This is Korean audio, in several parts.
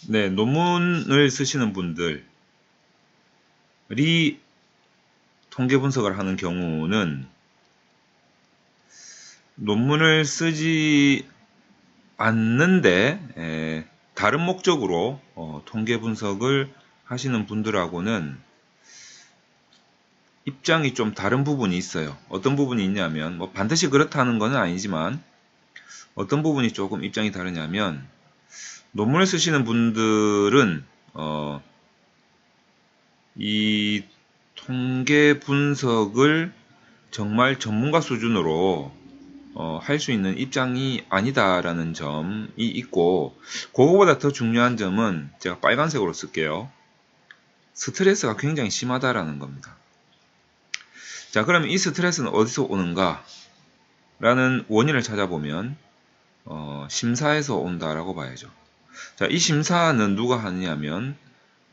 네, 논문을 쓰시는 분들이 통계 분석을 하는 경우는 논문을 쓰지 않는데 다른 목적으로 통계 분석을 하시는 분들하고는 입장이 좀 다른 부분이 있어요. 어떤 부분이 있냐면 뭐 반드시 그렇다는 것은 아니지만 어떤 부분이 조금 입장이 다르냐면 논문을 쓰시는 분들은 이 통계 분석을 정말 전문가 수준으로 할 수 있는 입장이 아니다라는 점이 있고, 그거보다 더 중요한 점은 제가 빨간색으로 쓸게요. 스트레스가 굉장히 심하다라는 겁니다. 자, 그러면 이 스트레스는 어디서 오는가? 라는 원인을 찾아보면 심사에서 온다라고 봐야죠. 자, 이 심사는 누가 하느냐면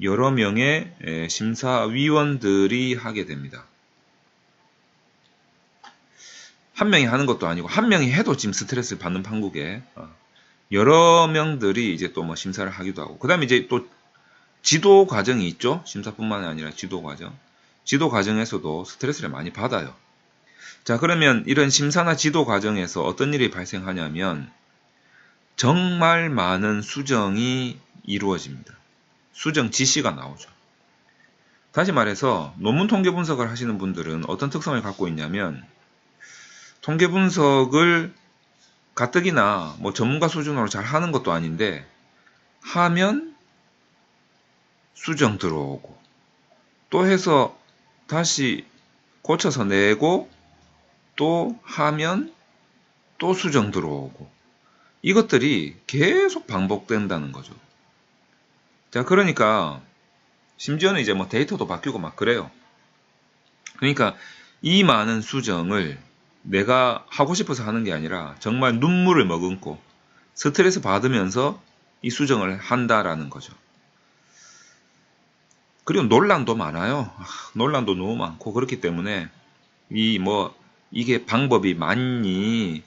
여러 명의 심사위원들이 하게 됩니다. 한 명이 하는 것도 아니고 한 명이 해도 지금 스트레스를 받는 판국에 여러 명들이 이제 또 뭐 심사를 하기도 하고, 그 다음에 이제 또 지도 과정이 있죠. 심사뿐만 아니라 지도 과정. 지도 과정에서도 스트레스를 많이 받아요. 자, 그러면 이런 심사나 지도 과정에서 어떤 일이 발생하냐면 정말 많은 수정이 이루어집니다. 수정 지시가 나오죠. 다시 말해서 논문 통계 분석을 하시는 분들은 어떤 특성을 갖고 있냐면 통계 분석을 가뜩이나 뭐 전문가 수준으로 잘 하는 것도 아닌데 하면 수정 들어오고 또 해서 다시 고쳐서 내고 또 하면 또 수정 들어오고 이것들이 계속 반복된다는 거죠. 자, 그러니까 심지어는 이제 뭐 데이터도 바뀌고 막 그래요. 그러니까 이 많은 수정을 내가 하고 싶어서 하는 게 아니라 정말 눈물을 머금고 스트레스 받으면서 이 수정을 한다라는 거죠. 그리고 논란도 많아요. 논란도 너무 많고 그렇기 때문에 이게 방법이 맞니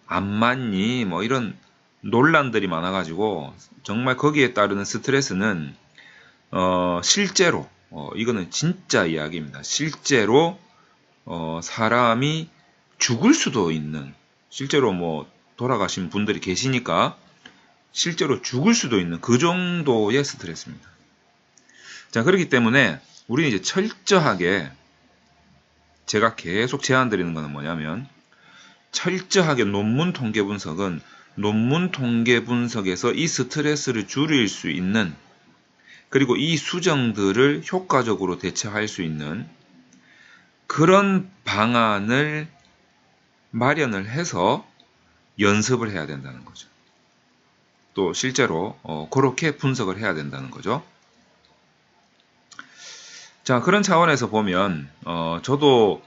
안 맞니 뭐 이런 논란들이 많아가지고 정말 거기에 따르는 스트레스는 실제로 이거는 진짜 이야기입니다. 실제로 사람이 죽을 수도 있는, 실제로 뭐 돌아가신 분들이 계시니까 실제로 죽을 수도 있는 그 정도의 스트레스입니다. 자, 그렇기 때문에 우리는 이제 철저하게 제가 계속 제안드리는 것은 뭐냐면 철저하게 논문 통계 분석은 논문 통계 분석에서 이 스트레스를 줄일 수 있는, 그리고 이 수정들을 효과적으로 대처할 수 있는 그런 방안을 마련을 해서 연습을 해야 된다는 거죠. 또 실제로 그렇게 분석을 해야 된다는 거죠. 자, 그런 차원에서 보면 저도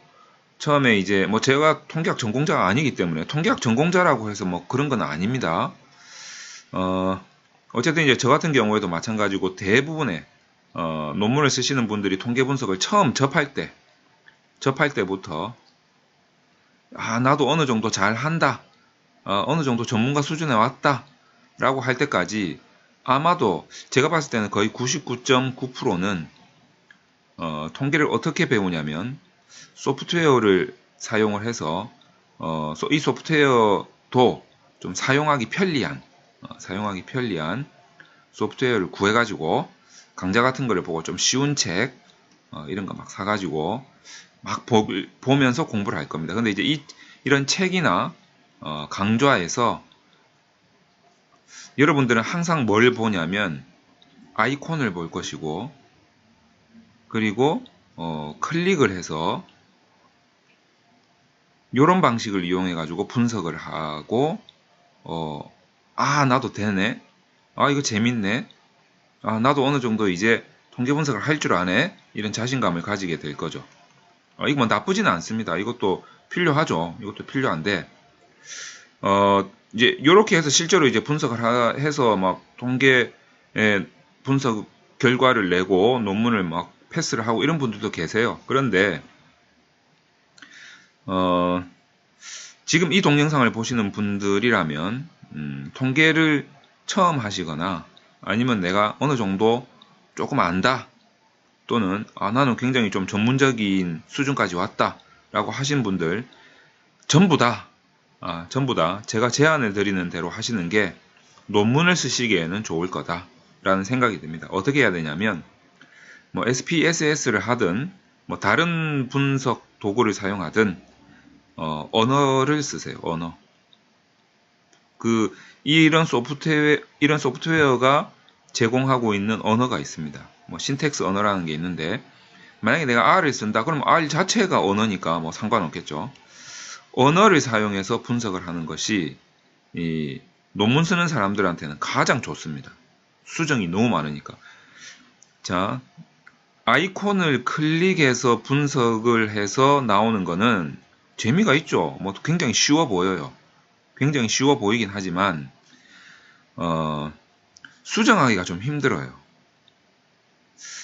처음에 이제 뭐 제가 통계학 전공자가 아니기 때문에 통계학 전공자라고 해서 뭐 그런 건 아닙니다. 어쨌든 이제 저 같은 경우에도 마찬가지고 대부분의 논문을 쓰시는 분들이 통계 분석을 처음 접할 때부터 나도 어느 정도 잘 한다, 어느 정도 전문가 수준에 왔다 라고 할 때까지 아마도 제가 봤을 때는 거의 99.9%는 통계를 어떻게 배우냐면 소프트웨어를 사용을 해서 이 소프트웨어도 좀 사용하기 편리한 소프트웨어를 구해가지고 강좌 같은 거를 보고 좀 쉬운 책 이런 거 막 사가지고 막 보면서 공부를 할 겁니다. 근데 이제 이런 책이나 강좌에서 여러분들은 항상 뭘 보냐면 아이콘을 볼 것이고, 그리고 클릭을 해서 이런 방식을 이용해 가지고 분석을 하고 나도 되네, 이거 재밌네, 나도 어느 정도 이제 통계 분석을 할 줄 아네, 이런 자신감을 가지게 될 거죠. 이거 뭐 나쁘지는 않습니다. 이것도 필요하죠. 이것도 필요한데 이제 이렇게 해서 실제로 이제 분석을 해서 막 통계 분석 결과를 내고 논문을 막 패스를 하고 이런 분들도 계세요. 그런데 지금 이 동영상을 보시는 분들이라면 통계를 처음 하시거나 아니면 내가 어느 정도 조금 안다, 또는 나는 굉장히 좀 전문적인 수준까지 왔다 라고 하신 분들 전부 다 제가 제안을 드리는 대로 하시는 게 논문을 쓰시기에는 좋을 거다 라는 생각이 듭니다. 어떻게 해야 되냐면 뭐 SPSS를 하든 뭐 다른 분석 도구를 사용하든 언어를 쓰세요. 언어. 이런 소프트웨어가 제공하고 있는 언어가 있습니다. 뭐 신텍스 언어라는 게 있는데, 만약에 내가 R을 쓴다 그러면 R 자체가 언어니까 뭐 상관없겠죠. 언어를 사용해서 분석을 하는 것이 이 논문 쓰는 사람들한테는 가장 좋습니다. 수정이 너무 많으니까. 자, 아이콘을 클릭해서 분석을 해서 나오는 거는 재미가 있죠. 뭐 굉장히 쉬워 보여요. 굉장히 쉬워 보이긴 하지만 수정하기가 좀 힘들어요.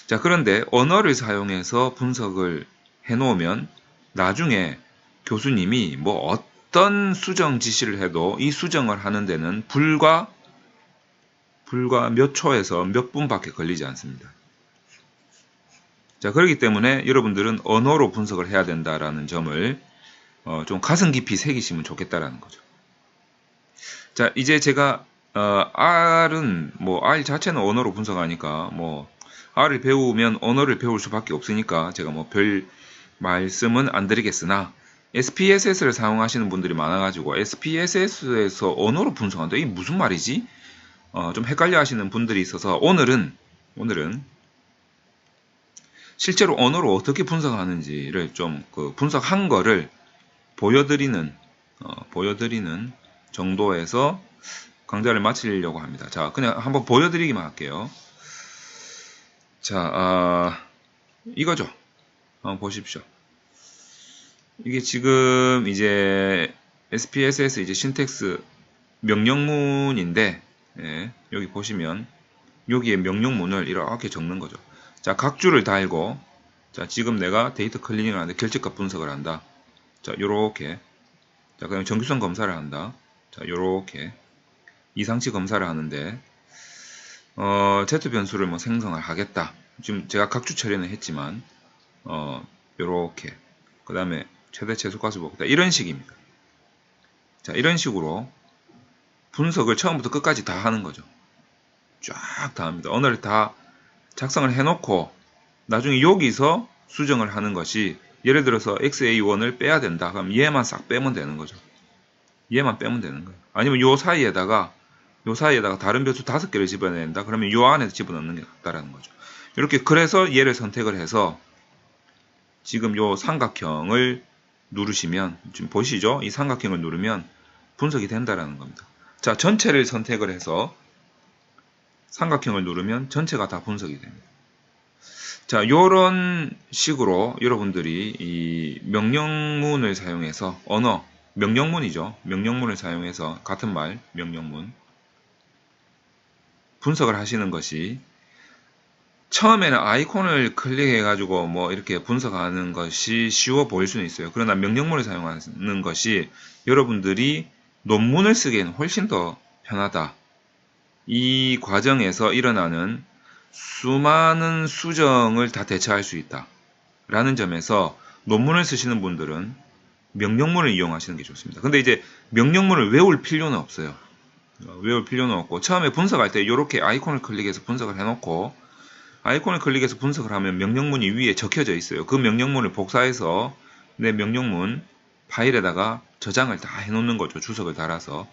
자, 그런데 언어를 사용해서 분석을 해놓으면 나중에 교수님이 뭐 어떤 수정 지시를 해도 이 수정을 하는 데는 불과 몇 초에서 몇 분밖에 걸리지 않습니다. 자, 그렇기 때문에 여러분들은 언어로 분석을 해야 된다라는 점을 좀 가슴 깊이 새기시면 좋겠다라는 거죠. 자, 이제 제가 R은 R 자체는 언어로 분석하니까 뭐 R을 배우면 언어를 배울 수밖에 없으니까 제가 뭐 별 말씀은 안 드리겠으나, SPSS를 사용하시는 분들이 많아가지고 SPSS에서 언어로 분석한다, 이게 무슨 말이지? 좀 헷갈려 하시는 분들이 있어서 오늘은 실제로 언어로 어떻게 분석하는지를 좀 분석한 거를 보여드리는 정도에서 강좌를 마치려고 합니다. 자, 그냥 한번 보여드리기만 할게요. 자, 이거죠. 한번 보십시오. 이게 지금 이제 SPSS 이제 신텍스 명령문인데, 여기 보시면 여기에 명령문을 이렇게 적는 거죠. 자, 각 줄을 달고, 자, 지금 내가 데이터 클리닝을 하는데 결집값 분석을 한다. 자, 요렇게. 자, 그다음에 정규성 검사를 한다. 자, 요렇게. 이상치 검사를 하는데, Z 변수를 뭐 생성을 하겠다. 지금 제가 각주 처리는 했지만, 요렇게. 그 다음에 최대 최소값을 보겠다. 이런 식입니다. 자, 이런 식으로 분석을 처음부터 끝까지 다 하는 거죠. 쫙 다 합니다. 언어를 다 작성을 해놓고, 나중에 여기서 수정을 하는 것이, 예를 들어서 XA1을 빼야 된다. 그럼 얘만 싹 빼면 되는 거죠. 얘만 빼면 되는 거예요. 아니면 요 사이에다가 다른 변수 5개를 집어내야 된다. 그러면 요 안에 집어넣는 게 낫다라는 거죠. 이렇게 그래서 얘를 선택을 해서 지금 요 삼각형을 누르시면, 지금 보시죠? 이 삼각형을 누르면 분석이 된다라는 겁니다. 자, 전체를 선택을 해서 삼각형을 누르면 전체가 다 분석이 됩니다. 자, 요런 식으로 여러분들이 이 명령문을 사용해서 명령문이죠. 명령문을 사용해서 같은 말, 명령문 분석을 하시는 것이, 처음에는 아이콘을 클릭해가지고 뭐 이렇게 분석하는 것이 쉬워 보일 수는 있어요. 그러나 명령문을 사용하는 것이 여러분들이 논문을 쓰기에는 훨씬 더 편하다. 이 과정에서 일어나는 수많은 수정을 다 대처할 수 있다. 라는 점에서 논문을 쓰시는 분들은 명령문을 이용하시는 게 좋습니다. 근데 이제 명령문을 외울 필요는 없어요. 외울 필요는 없고, 처음에 분석할 때 이렇게 아이콘을 클릭해서 분석을 해놓고, 아이콘을 클릭해서 분석을 하면 명령문이 위에 적혀져 있어요. 그 명령문을 복사해서 내 명령문 파일에다가 저장을 다 해놓는 거죠. 주석을 달아서.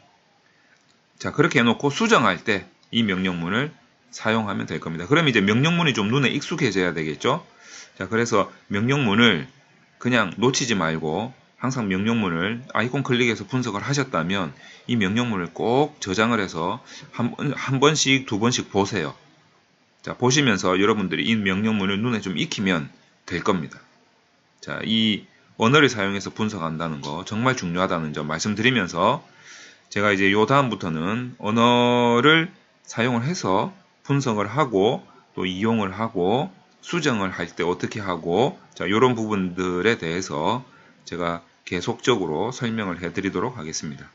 자, 그렇게 해놓고 수정할 때 이 명령문을 사용하면 될 겁니다. 그럼 이제 명령문이 좀 눈에 익숙해져야 되겠죠. 자, 그래서 명령문을 그냥 놓치지 말고 항상 명령문을 아이콘 클릭해서 분석을 하셨다면 이 명령문을 꼭 저장을 해서 한 번씩, 두 번씩 보세요. 자, 보시면서 여러분들이 이 명령문을 눈에 좀 익히면 될 겁니다. 자, 이 언어를 사용해서 분석한다는 거 정말 중요하다는 점 말씀드리면서, 제가 이제 요 다음부터는 언어를 사용을 해서 분석을 하고 또 이용을 하고 수정을 할 때 어떻게 하고, 자, 이런 부분들에 대해서 제가 계속적으로 설명을 해 드리도록 하겠습니다.